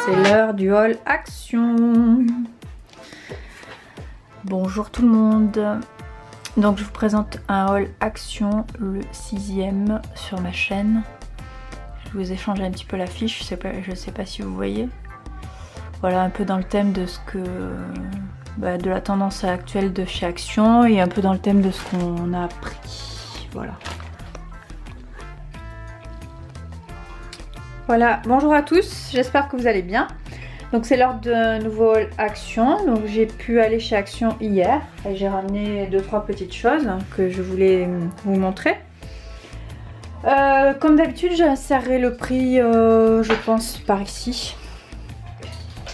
C'est l'heure du haul action. Bonjour tout le monde. Donc je vous présente un haul action, le 6e sur ma chaîne. Je vous ai changé un petit peu l'affiche, je sais pas si vous voyez. Voilà, un peu dans le thème de ce que... de la tendance actuelle de chez Action et un peu dans le thème de ce qu'on a appris. Voilà. Voilà, bonjour à tous, j'espère que vous allez bien. Donc c'est l'heure d'un nouveau haul Action. Donc j'ai pu aller chez Action hier et j'ai ramené 2-3 petites choses que je voulais vous montrer. Comme d'habitude, j'insérerai le prix, je pense, par ici,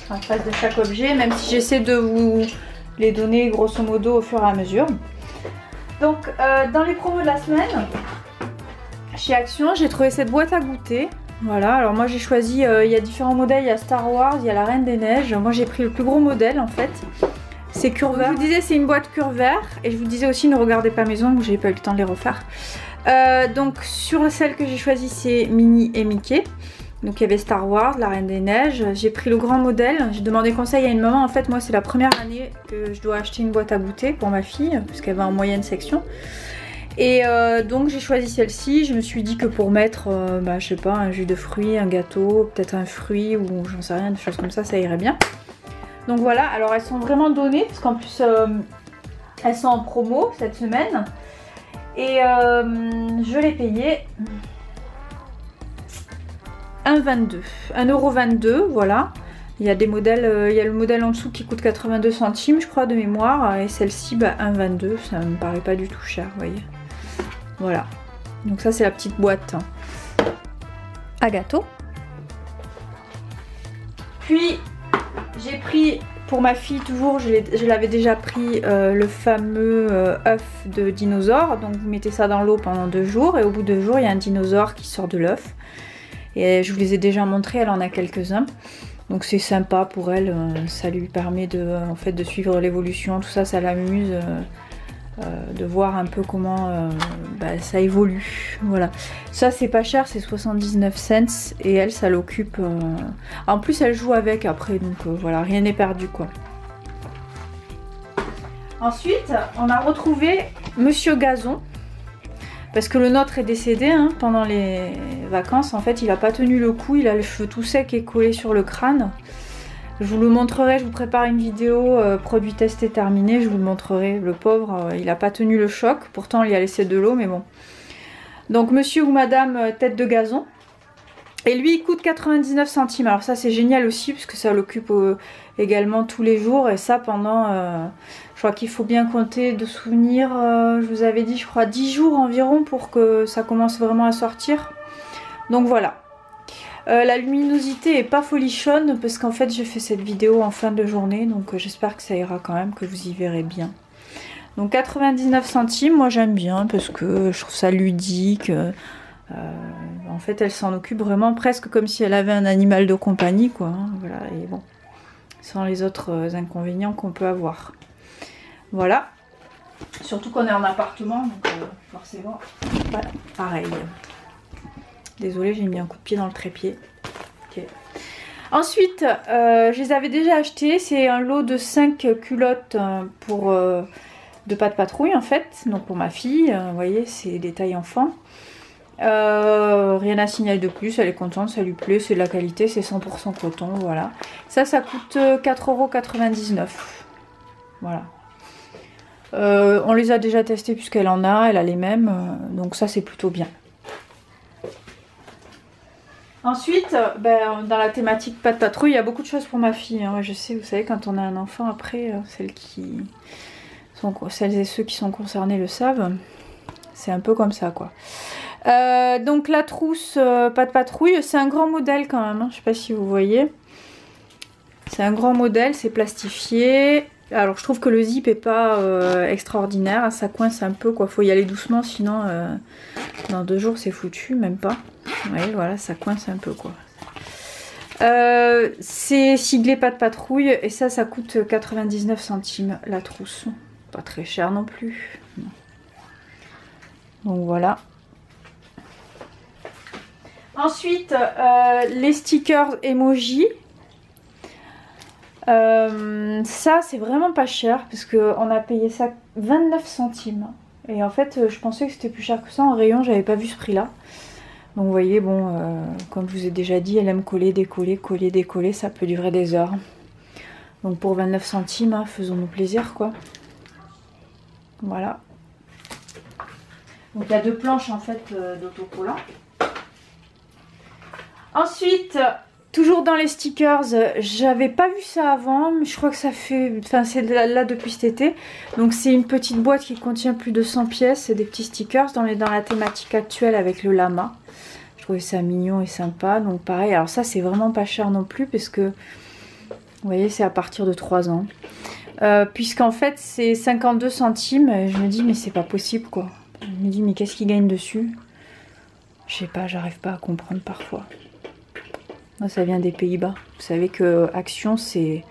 en face de chaque objet, même si j'essaie de vous les donner grosso modo au fur et à mesure. Donc dans les promos de la semaine, chez Action, j'ai trouvé cette boîte à goûter. Voilà, alors moi j'ai choisi, il y a différents modèles, il y a Star Wars, il y a la Reine des Neiges. Moi j'ai pris le plus gros modèle en fait. C'est Curver. Je vous disais c'est une boîte Curver et je vous disais aussi ne regardez pas mes ongles, j'ai pas eu le temps de les refaire. Donc sur celle que j'ai choisie c'est Minnie et Mickey. Donc il y avait Star Wars, la Reine des Neiges. J'ai pris le grand modèle. J'ai demandé conseil à une maman. En fait moi c'est la première année que je dois acheter une boîte à goûter pour ma fille parce qu'elle va en moyenne section. Et donc j'ai choisi celle-ci. Je me suis dit que pour mettre, je sais pas, un jus de fruits, un gâteau, peut-être un fruit ou j'en sais rien, des choses comme ça irait bien. Donc voilà, alors elles sont vraiment données parce qu'en plus elles sont en promo cette semaine. Et je l'ai payé 1,22 €, voilà. Il y a des modèles, il y a le modèle en dessous qui coûte 82 centimes je crois de mémoire. Et celle-ci 1,22 €, ça me paraît pas du tout cher, vous voyez. Voilà, donc ça c'est la petite boîte à gâteau. Puis j'ai pris pour ma fille toujours, je l'avais déjà pris, le fameux œuf de dinosaure. Donc vous mettez ça dans l'eau pendant 2 jours et au bout de 2 jours il y a un dinosaure qui sort de l'œuf. Et je vous les ai déjà montrés, elle en a quelques-uns. Donc c'est sympa pour elle, ça lui permet de, en fait, de suivre l'évolution, tout ça, ça l'amuse. De voir un peu comment ça évolue. Voilà, ça c'est pas cher, c'est 79 cents et elle ça l'occupe. En plus elle joue avec après, donc voilà, rien n'est perdu quoi. Ensuite on a retrouvé Monsieur Gazon parce que le nôtre est décédé pendant les vacances. En fait il a pas tenu le coup, il a les cheveux tout secs et collés sur le crâne. Je vous le montrerai, je vous prépare une vidéo, produit testé terminé, je vous le montrerai. Le pauvre, il n'a pas tenu le choc, pourtant il y a laissé de l'eau, mais bon. Donc monsieur ou madame tête de gazon. Et lui il coûte 99 centimes. Alors ça c'est génial aussi, parce que ça l'occupe également tous les jours. Et ça pendant, je crois qu'il faut bien compter de souvenirs, je vous avais dit je crois 10 jours environ pour que ça commence vraiment à sortir. Donc voilà. La luminosité est pas folichonne parce qu'en fait j'ai fait cette vidéo en fin de journée, donc j'espère que ça ira quand même, que vous y verrez bien. Donc 99 centimes, moi j'aime bien parce que je trouve ça ludique. En fait elle s'en occupe vraiment presque comme si elle avait un animal de compagnie quoi. Voilà, et bon, sans les autres inconvénients qu'on peut avoir. Voilà, surtout qu'on est en appartement, donc forcément voilà, pareil. Désolée, j'ai mis un coup de pied dans le trépied. Okay. Ensuite, je les avais déjà achetés. C'est un lot de 5 culottes de Pat' Patrouille en fait. Donc pour ma fille, vous voyez, c'est des tailles enfants. Rien à signaler de plus. Elle est contente, ça lui plaît, c'est de la qualité, c'est 100% coton. Voilà. Ça coûte 4,99 €. Voilà. On les a déjà testés puisqu'elle en a, elle a les mêmes. Donc ça c'est plutôt bien. Ensuite, dans la thématique Pat' Patrouille, il y a beaucoup de choses pour ma fille. Ouais, je sais, vous savez, quand on a un enfant, après, celles et ceux qui sont concernés le savent. C'est un peu comme ça, quoi. Donc la trousse Pat' Patrouille, c'est un grand modèle quand même. Je sais pas si vous voyez. C'est un grand modèle, c'est plastifié. Alors je trouve que le zip est pas extraordinaire. Ça coince un peu, quoi. Faut y aller doucement, sinon dans 2 jours c'est foutu, même pas. Vous voyez, voilà, ça coince un peu quoi. C'est siglé Pat' Patrouille et ça coûte 99 centimes la trousse. Pas très cher non plus. Donc voilà. Ensuite, les stickers emoji. Ça c'est vraiment pas cher parce qu'on a payé ça 29 centimes. Et en fait je pensais que c'était plus cher que ça en rayon, j'avais pas vu ce prix là. Donc vous voyez, bon, comme je vous ai déjà dit, elle aime coller, décoller, coller, décoller, ça peut durer des heures. Donc pour 29 centimes, hein, faisons-nous plaisir quoi. Voilà. Donc il y a deux planches en fait d'autocollant. Ensuite, toujours dans les stickers, j'avais pas vu ça avant, mais je crois que ça fait... Enfin c'est là depuis cet été. Donc c'est une petite boîte qui contient plus de 100 pièces et des petits stickers dans la thématique actuelle avec le lama. Je trouvais ça mignon et sympa, donc pareil. Alors ça c'est vraiment pas cher non plus parce que, vous voyez, c'est à partir de 3 ans. Puisqu'en fait c'est 52 centimes, et je me dis mais c'est pas possible quoi. Je me dis mais qu'est-ce qu'ils gagnent dessus? Je sais pas, j'arrive pas à comprendre parfois. Ça vient des Pays-Bas. Vous savez que Action c'est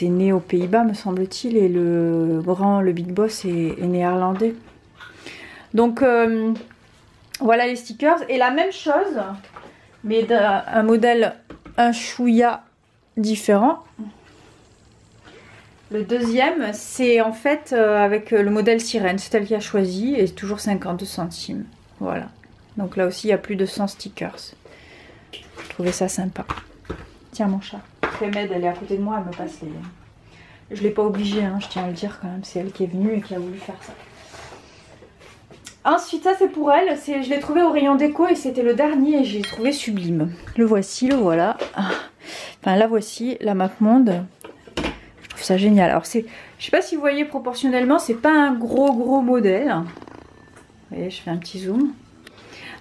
né aux Pays-Bas me semble-t-il, et le Big Boss est néerlandais. Donc voilà les stickers. Et la même chose, mais d'un modèle un chouïa différent. Le deuxième, c'est en fait avec le modèle sirène. C'est elle qui a choisi et toujours 52 centimes. Voilà. Donc là aussi, il y a plus de 100 stickers. Je trouvais ça sympa. Tiens mon chat. Frémed, elle est à côté de moi, elle me passe les... Je ne l'ai pas obligée, hein, je tiens à le dire quand même. C'est elle qui est venue et qui a voulu faire ça. Ensuite, ça c'est pour elle. Je l'ai trouvé au rayon déco et c'était le dernier et je l'ai trouvé sublime. Le voici, le voilà. Enfin, la voici, la map monde. Je trouve ça génial. Alors, je sais pas si vous voyez proportionnellement, c'est pas un gros modèle. Vous voyez, je fais un petit zoom.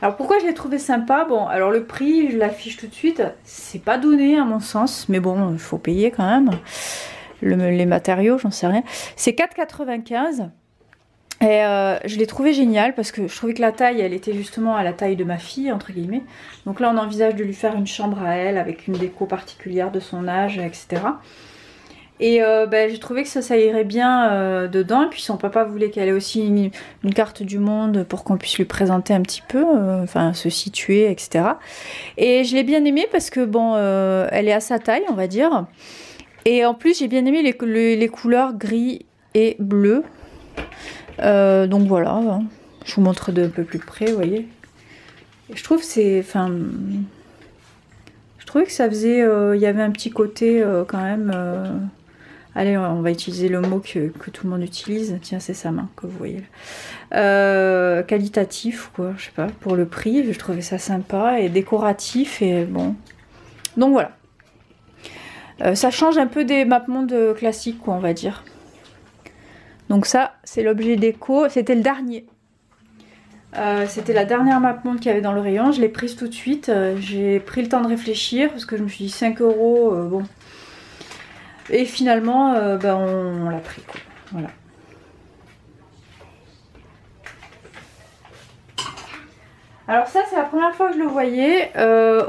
Alors, pourquoi je l'ai trouvé sympa? Bon, alors le prix, je l'affiche tout de suite. C'est pas donné à mon sens, mais bon, il faut payer quand même. Les matériaux, j'en sais rien. C'est 4,95 €. Et je l'ai trouvé génial parce que je trouvais que la taille, elle était justement à la taille de ma fille, entre guillemets. Donc là, on envisage de lui faire une chambre à elle avec une déco particulière de son âge, etc. Et j'ai trouvé que ça irait bien dedans. Et puis son papa voulait qu'elle ait aussi une carte du monde pour qu'on puisse lui présenter un petit peu, enfin se situer, etc. Et je l'ai bien aimée parce que bon, elle est à sa taille, on va dire. Et en plus, j'ai bien aimé les couleurs gris et bleu. Donc voilà, hein. Je vous montre d'un peu plus près, vous voyez. Et je trouve je trouvais que ça faisait, il y avait un petit côté quand même. Allez, on va utiliser le mot que tout le monde utilise. Tiens, c'est sa main que vous voyez là. Qualitatif, quoi, je sais pas. Pour le prix, je trouvais ça sympa et décoratif et bon. Donc voilà. Ça change un peu des mapmondes classiques, quoi, on va dire. Donc ça, c'est l'objet déco. C'était le dernier. C'était la dernière mapmonde qu'il y avait dans le rayon. Je l'ai prise tout de suite. J'ai pris le temps de réfléchir parce que je me suis dit 5 €, bon. Et finalement, on l'a pris, quoi. Voilà. Alors ça, c'est la première fois que je le voyais.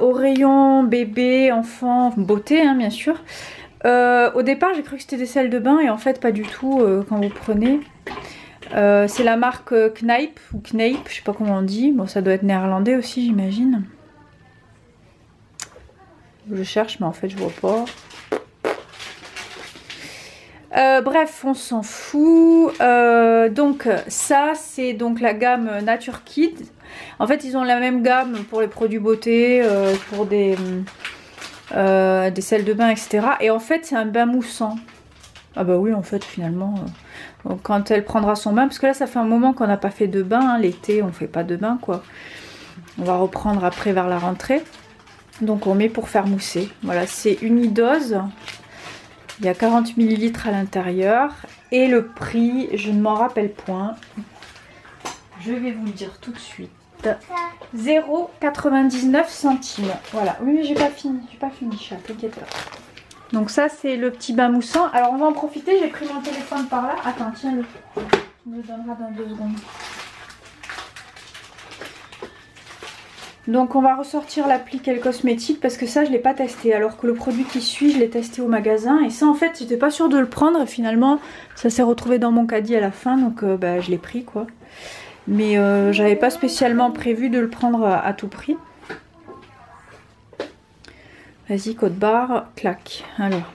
Au rayon bébé, enfant, beauté, hein, bien sûr. Au départ, j'ai cru que c'était des sels de bain et en fait, pas du tout quand vous prenez. C'est la marque Kneipp ou Kneipp, je sais pas comment on dit. Bon, ça doit être néerlandais aussi, j'imagine. Je cherche, mais en fait, je vois pas. Bref, on s'en fout. Donc ça, c'est donc la gamme Nature Kids. En fait, ils ont la même gamme pour les produits beauté, pour des sels de bain, etc. Et en fait, c'est un bain moussant. Ah bah oui, en fait, finalement, quand elle prendra son bain, parce que là, ça fait un moment qu'on n'a pas fait de bain, hein, l'été, on fait pas de bain, quoi. On va reprendre après vers la rentrée. Donc on met pour faire mousser. Voilà, c'est unidose. Il y a 40 ml à l'intérieur. Et le prix, je ne m'en rappelle point. Je vais vous le dire tout de suite. 0,99 centimes. Voilà. Oui, mais j'ai pas fini, chat, t'inquiète pas. Donc ça, c'est le petit bain moussant. Alors on va en profiter, j'ai pris mon téléphone par là. Attends, tiens-le. Tu me le donneras dans 2 secondes. Donc on va ressortir l'appli Quel Cosmétique parce que ça je l'ai pas testé, alors que le produit qui suit je l'ai testé au magasin et ça en fait j'étais pas sûre de le prendre et finalement ça s'est retrouvé dans mon caddie à la fin, donc je l'ai pris quoi. Mais j'avais pas spécialement prévu de le prendre à tout prix. Vas-y, code barre, clac. Alors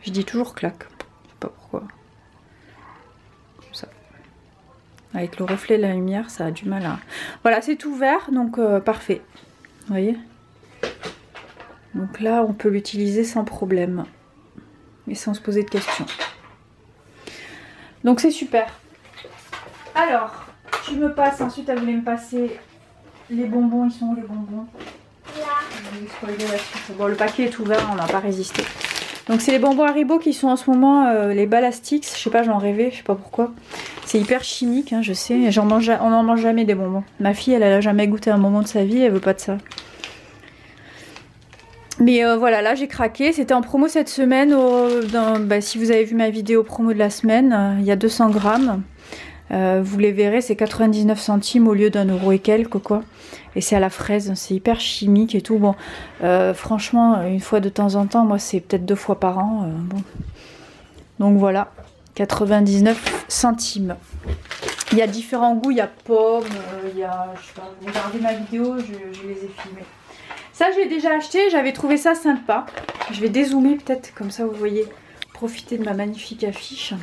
Je dis toujours claque, je sais pas pourquoi. Comme ça. Avec le reflet de la lumière, ça a du mal à... Voilà, c'est tout vert, donc parfait. Vous voyez? Donc là, on peut l'utiliser sans problème. Et sans se poser de questions. Donc c'est super. Alors, tu me passes, ensuite elle voulait me passer les bonbons. Ils sont où les bonbons? Là. Bon, le paquet est ouvert, on n'a pas résisté. Donc c'est les bonbons Haribo qui sont en ce moment les Ballastix. Je sais pas, j'en rêvais, je sais pas pourquoi. C'est hyper chimique, hein, je sais. On n'en mange jamais des bonbons. Ma fille, elle a jamais goûté un bonbon de sa vie, elle veut pas de ça. Mais voilà, là j'ai craqué. C'était en promo cette semaine. Si vous avez vu ma vidéo promo de la semaine, il y a 200 grammes. Vous les verrez, c'est 99 centimes au lieu d'1 € et quelques quoi. Et c'est à la fraise, c'est hyper chimique et tout. Bon, franchement, une fois de temps en temps, moi c'est peut-être 2 fois par an. Bon. Donc voilà, 99 centimes. Il y a différents goûts, il y a pomme, il y a, je sais pas, vous regardez ma vidéo, je les ai filmés. Ça, je l'ai déjà acheté, j'avais trouvé ça sympa. Je vais dézoomer peut-être, comme ça vous voyez, profiter de ma magnifique affiche.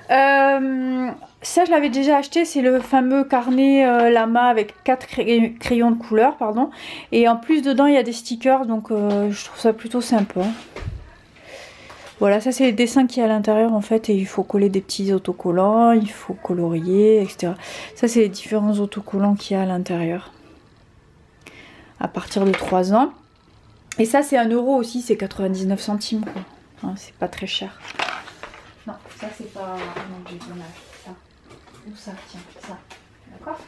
Ça, je l'avais déjà acheté, c'est le fameux carnet Lama avec 4 crayons de couleur, pardon. Et en plus, dedans, il y a des stickers, donc je trouve ça plutôt sympa. Voilà, ça c'est les dessins qu'il y a à l'intérieur en fait, et il faut coller des petits autocollants, il faut colorier, etc. Ça, c'est les différents autocollants qu'il y a à l'intérieur. À partir de 3 ans. Et ça, c'est 1 € aussi, c'est 99 centimes, quoi. Hein, c'est pas très cher. Non, ça c'est pas... Non, j'ai pas mal. Ça. Où ça? Tiens, ça. D'accord?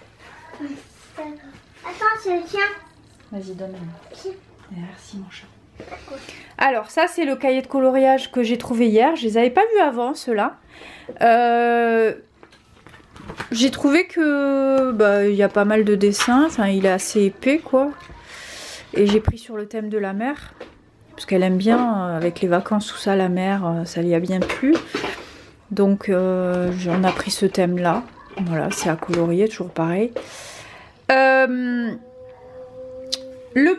Attends, c'est le tien. Vas-y, donne-moi. Merci, mon chat. Alors, ça, c'est le cahier de coloriage que j'ai trouvé hier. Je les avais pas vus avant, ceux-là. J'ai trouvé que... il y a pas mal de dessins. Enfin, il est assez épais, quoi. Et j'ai pris sur le thème de la mer. Parce qu'elle aime bien, avec les vacances, tout ça, la mer, ça lui a bien plu. Donc, on a pris ce thème-là. Voilà, c'est à colorier, toujours pareil. Le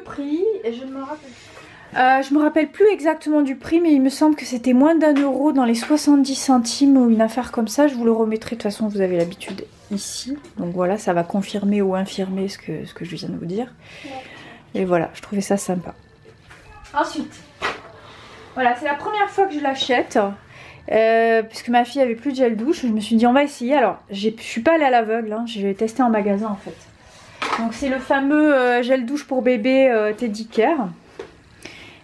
prix, je me rappelle plus exactement du prix, mais il me semble que c'était moins d'1 € dans les 70 centimes ou une affaire comme ça. Je vous le remettrai, de toute façon, vous avez l'habitude ici. Donc voilà, ça va confirmer ou infirmer ce que je viens de vous dire. Et voilà, je trouvais ça sympa. Ensuite, voilà, c'est la première fois que je l'achète. Puisque ma fille avait plus de gel douche, je me suis dit on va essayer. Alors, je suis pas allée à l'aveugle, hein, je l'ai testé en magasin en fait. Donc c'est le fameux gel douche pour bébé Teddy Care.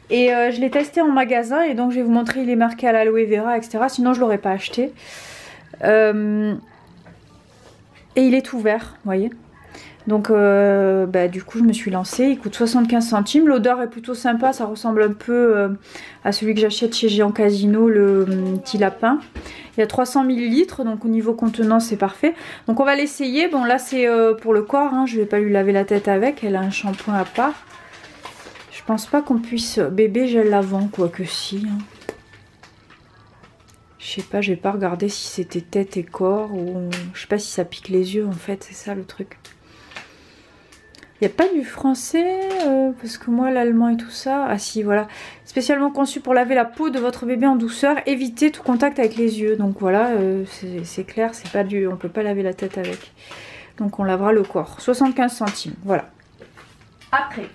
Et je l'ai testé en magasin et donc je vais vous montrer, il est marqué à l'aloe vera, etc. Sinon je l'aurais pas acheté. Et il est tout vert, vous voyez. Donc du coup je me suis lancée, il coûte 75 centimes, l'odeur est plutôt sympa, ça ressemble un peu à celui que j'achète chez Géant Casino, le petit lapin. Il y a 300 ml, donc au niveau contenance c'est parfait. Donc on va l'essayer, bon là c'est pour le corps, hein, je vais pas lui laver la tête avec, elle a un shampoing à part. Je pense pas qu'on puisse bébé gel lavant, quoique si. Hein. Je sais pas, j'ai pas regardé si c'était tête et corps ou je sais pas si ça pique les yeux en fait, c'est ça le truc. Il n'y a pas du français, parce que moi l'allemand et tout ça, ah si voilà, spécialement conçu pour laver la peau de votre bébé en douceur, évitez tout contact avec les yeux. Donc voilà, c'est clair, c'est pas on peut pas laver la tête avec. Donc on lavera le corps, 75 centimes, voilà. Après,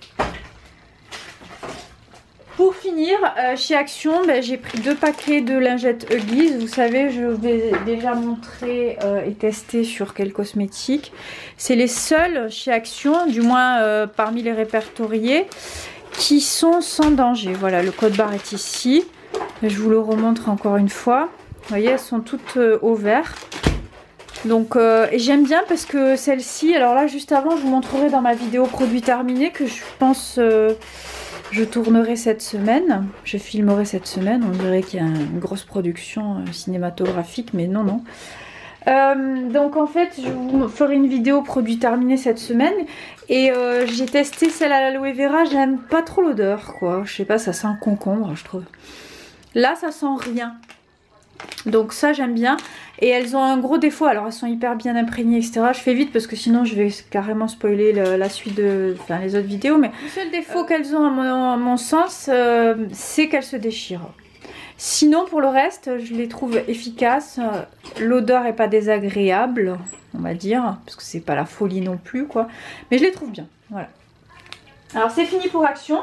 pour finir, chez Action, j'ai pris 2 paquets de lingettes Huggies. Vous savez, je vous ai déjà montré et testé sur quels cosmétiques. C'est les seuls chez Action, du moins parmi les répertoriés, qui sont sans danger. Voilà, le code barre est ici. Je vous le remontre encore une fois. Vous voyez, elles sont toutes au vert. Donc, et j'aime bien parce que celle-ci, alors là, juste avant, je vous montrerai dans ma vidéo produit terminé que je pense... je tournerai cette semaine, je filmerai cette semaine, on dirait qu'il y a une grosse production cinématographique, mais non, non. Donc en fait, je vous ferai une vidéo produit terminé cette semaine, et j'ai testé celle à l'aloe vera, j'aime pas trop l'odeur, quoi. Je sais pas, ça sent le concombre, je trouve. Là, ça sent rien. Donc ça j'aime bien, et elles ont un gros défaut, alors elles sont hyper bien imprégnées etc, je fais vite parce que sinon je vais carrément spoiler la suite de les autres vidéos, mais le seul défaut qu'elles ont à mon sens c'est qu'elles se déchirent. Sinon pour le reste je les trouve efficaces, l'odeur est pas désagréable on va dire, parce que c'est pas la folie non plus quoi, mais je les trouve bien, voilà. Alors c'est fini pour Action,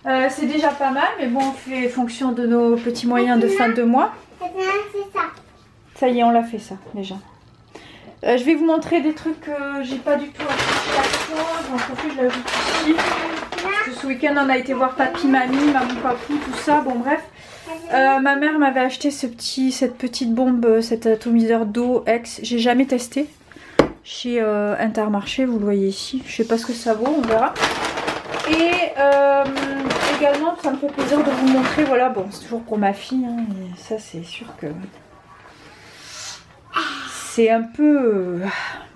c'est déjà pas mal, mais bon on fait fonction de nos petits moyens de fin de mois. Ça y est on l'a fait ça déjà. Je vais vous montrer des trucs que j'ai pas du tout acheté chez Action, j'en profite, je l'ajoute ici. Parce que ce week-end on a été voir papy, mamie, maman, papou, tout ça, bon bref. Ma mère m'avait acheté cette petite bombe, cet atomiseur d'eau ex, j'ai jamais testé. Chez Intermarché, vous le voyez ici, je sais pas ce que ça vaut, on verra. Et également ça me fait plaisir de vous montrer, voilà, bon c'est toujours pour ma fille, hein, et ça c'est sûr que... C'est un peu...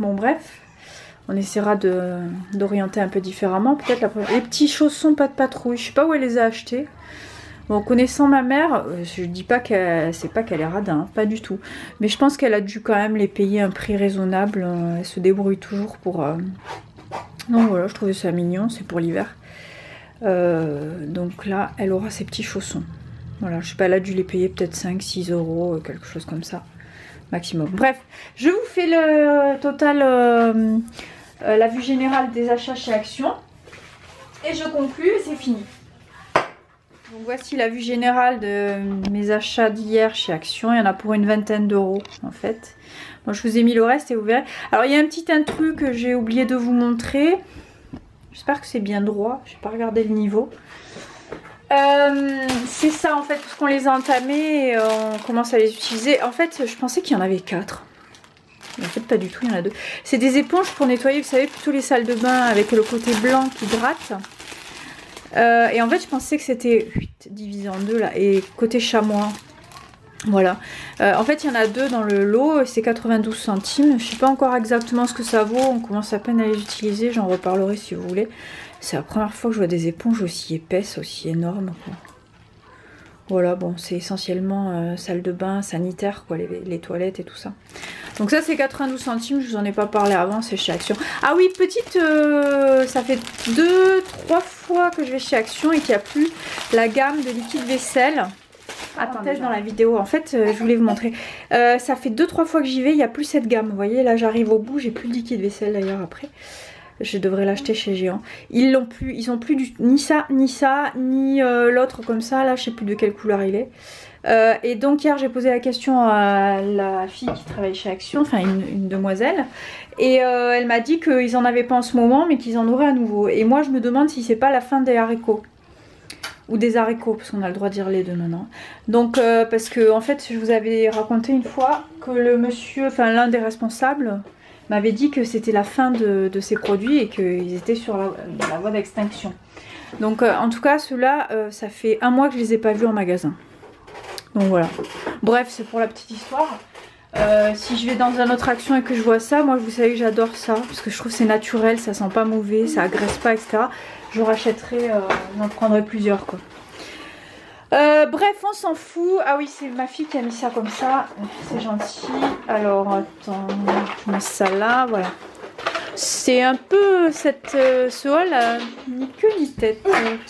Bon bref, on essaiera d'orienter un peu différemment. Peut-être les petits chaussons pas de patrouille, je sais pas où elle les a achetés. Bon, connaissant ma mère, je dis pas qu'elle est radin, hein, pas du tout. Mais je pense qu'elle a dû quand même les payer un prix raisonnable. Elle se débrouille toujours pour... Donc voilà, je trouvais ça mignon, c'est pour l'hiver. Donc là, elle aura ses petits chaussons. Voilà, je sais pas, elle a dû les payer peut-être 5-6 euros, quelque chose comme ça. Maximum. Bref, je vous fais le total, la vue générale des achats chez Action. Et je conclue et c'est fini. Donc voici la vue générale de mes achats d'hier chez Action. Il y en a pour une vingtaine d'euros en fait. Bon, je vous ai mis le reste et vous verrez. Alors il y a un petit truc que j'ai oublié de vous montrer. J'espère que c'est bien droit. Je n'ai pas regardé le niveau. C'est ça en fait, parce qu'on les a entamés et on commence à les utiliser. En fait, je pensais qu'il y en avait 4. Mais en fait, pas du tout, il y en a 2. C'est des éponges pour nettoyer, vous savez, plutôt les salles de bain avec le côté blanc qui gratte. Et en fait, je pensais que c'était divisé en 2 là. Et côté chamois, voilà. En fait, il y en a 2 dans le lot, c'est 92 centimes. Je sais pas encore exactement ce que ça vaut, on commence à peine à les utiliser, j'en reparlerai si vous voulez. C'est la première fois que je vois des éponges aussi épaisses, aussi énormes, quoi. Voilà, bon, c'est essentiellement salle de bain, sanitaire, quoi, les toilettes et tout ça. Donc ça, c'est 92 centimes, je vous en ai pas parlé avant, c'est chez Action. Ah oui, petite, ça fait 2-3 fois que je vais chez Action et qu'il n'y a plus la gamme de liquide vaisselle. Attendez, dans la vidéo, en fait, je voulais vous montrer. Ça fait 2-3 fois que j'y vais, il n'y a plus cette gamme. Vous voyez, là, j'arrive au bout, j'ai plus de liquide vaisselle d'ailleurs après. Je devrais l'acheter chez Géant. Ils l'ont plus, ils ont plus ni ça, ni l'autre comme ça. Là, je sais plus de quelle couleur il est. Et donc hier, j'ai posé la question à la fille qui travaille chez Action, enfin une demoiselle. Et elle m'a dit qu'ils en avaient pas en ce moment, mais qu'ils en auraient à nouveau. Et moi, je me demande si c'est pas la fin des haricots. Ou des haricots, parce qu'on a le droit de dire les deux maintenant. Donc, parce que en fait, je vous avais raconté une fois que le monsieur, enfin l'un des responsables, m'avait dit que c'était la fin de ces produits et qu'ils étaient sur la voie d'extinction. Donc en tout cas ceux-là, ça fait 1 mois que je les ai pas vus en magasin. Donc voilà. Bref, c'est pour la petite histoire. Si je vais dans une autre Action et que je vois ça, moi vous savez que j'adore ça, parce que je trouve que c'est naturel, ça sent pas mauvais, ça agresse pas, etc. Je rachèterai, j'en prendrai plusieurs quoi. Bref, on s'en fout. Ah oui, c'est ma fille qui a mis ça comme ça. C'est gentil. Alors, attends, je mets ça là, voilà. C'est un peu ce haul, ni queue ni tête,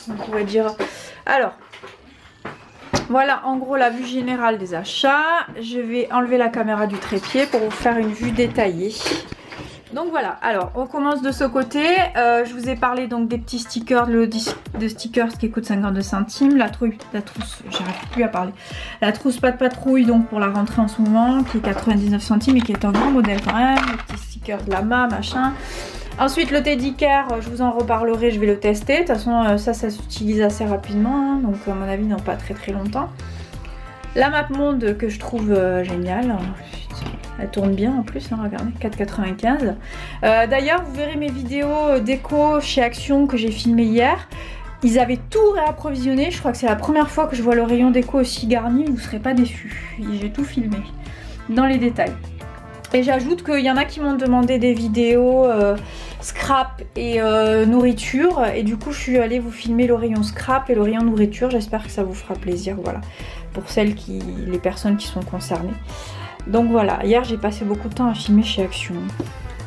on pourrait dire. Alors, voilà en gros la vue générale des achats. Je vais enlever la caméra du trépied pour vous faire une vue détaillée. Donc voilà, alors on commence de ce côté. Je vous ai parlé donc des petits stickers, le disque de stickers qui coûte 52 centimes. La trousse, j'arrive plus à parler. La trousse pas de patrouille donc pour la rentrée en ce moment qui est 99 centimes et qui est un grand modèle quand même. Les petits stickers de Lama, machin. Ensuite le teddy care, je vous en reparlerai, je vais le tester. De toute façon ça s'utilise assez rapidement, hein, donc à mon avis dans pas très longtemps. La map monde que je trouve géniale. Elle tourne bien en plus, hein, regardez, 4,95. D'ailleurs, vous verrez mes vidéos déco chez Action que j'ai filmé hier. Ils avaient tout réapprovisionné. Je crois que c'est la première fois que je vois le rayon déco aussi garni. Vous ne serez pas déçus. J'ai tout filmé dans les détails. Et j'ajoute qu'il y en a qui m'ont demandé des vidéos scrap et nourriture. Et du coup, je suis allée vous filmer le rayon scrap et le rayon nourriture. J'espère que ça vous fera plaisir, voilà, pour les personnes qui sont concernées. Donc voilà, hier j'ai passé beaucoup de temps à filmer chez Action.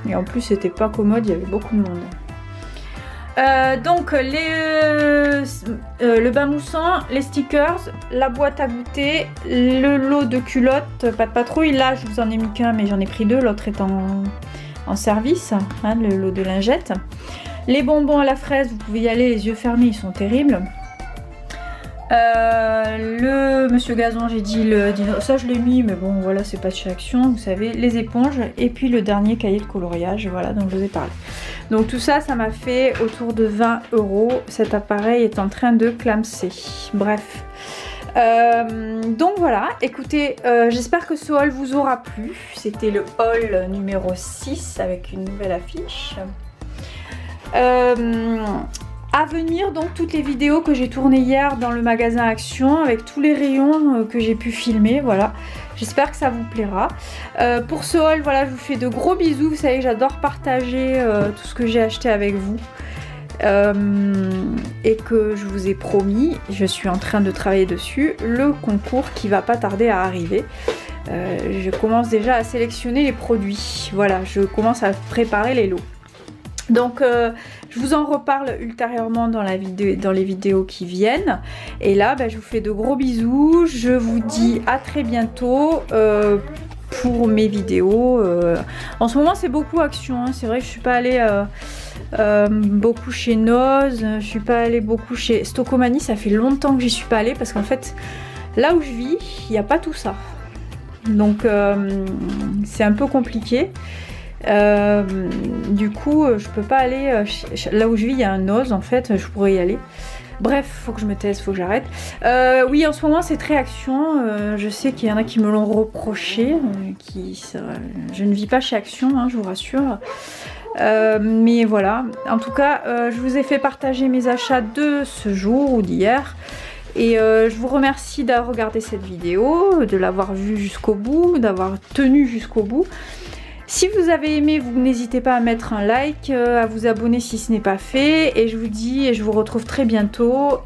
Et en plus c'était pas commode, il y avait beaucoup de monde. Donc le bain moussant, les stickers, la boîte à goûter, le lot de culottes, pas de patrouille. Là je vous en ai mis qu'un mais j'en ai pris deux, l'autre est en service, hein, le lot de lingettes. Les bonbons à la fraise, vous pouvez y aller les yeux fermés, ils sont terribles. Le Monsieur Gazon, j'ai dit le dino, ça je l'ai mis mais bon voilà, c'est pas de chez Action, vous savez, les éponges et puis le dernier cahier de coloriage, voilà, dont je vous ai parlé. Donc tout ça, ça m'a fait autour de 20 €. Cet appareil est en train de clamser. Bref. Donc voilà, écoutez, j'espère que ce haul vous aura plu. C'était le haul numéro 6 avec une nouvelle affiche. À venir donc toutes les vidéos que j'ai tournées hier dans le magasin Action avec tous les rayons que j'ai pu filmer, voilà. J'espère que ça vous plaira. Pour ce haul, voilà, je vous fais de gros bisous. Vous savez que j'adore partager tout ce que j'ai acheté avec vous. Et que je vous ai promis, je suis en train de travailler dessus, le concours qui va pas tarder à arriver. Je commence déjà à sélectionner les produits. Voilà, je commence à préparer les lots. Donc je vous en reparle ultérieurement dans les vidéos qui viennent. Et là je vous fais de gros bisous. Je vous dis à très bientôt pour mes vidéos. En ce moment c'est beaucoup Action, hein. C'est vrai que je suis pas allée beaucoup chez Noz, je suis pas allée beaucoup chez Stocomanie. Ça fait longtemps que j'y suis pas allée parce qu'en fait là où je vis il n'y a pas tout ça. Donc c'est un peu compliqué. Du coup je peux pas aller là où je vis, il y a un Noz en fait, je pourrais y aller. Bref, faut que je me taise, faut que j'arrête. Oui, en ce moment c'est très Action. Je sais qu'il y en a qui me l'ont reproché, je ne vis pas chez Action, hein, je vous rassure. Mais voilà, en tout cas je vous ai fait partager mes achats de ce jour ou d'hier. Et je vous remercie d'avoir regardé cette vidéo, de l'avoir vue jusqu'au bout, d'avoir tenu jusqu'au bout. Si vous avez aimé, vous n'hésitez pas à mettre un like, à vous abonner si ce n'est pas fait. Et je vous dis, et je vous retrouve très bientôt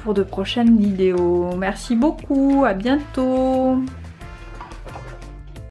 pour de prochaines vidéos. Merci beaucoup, à bientôt.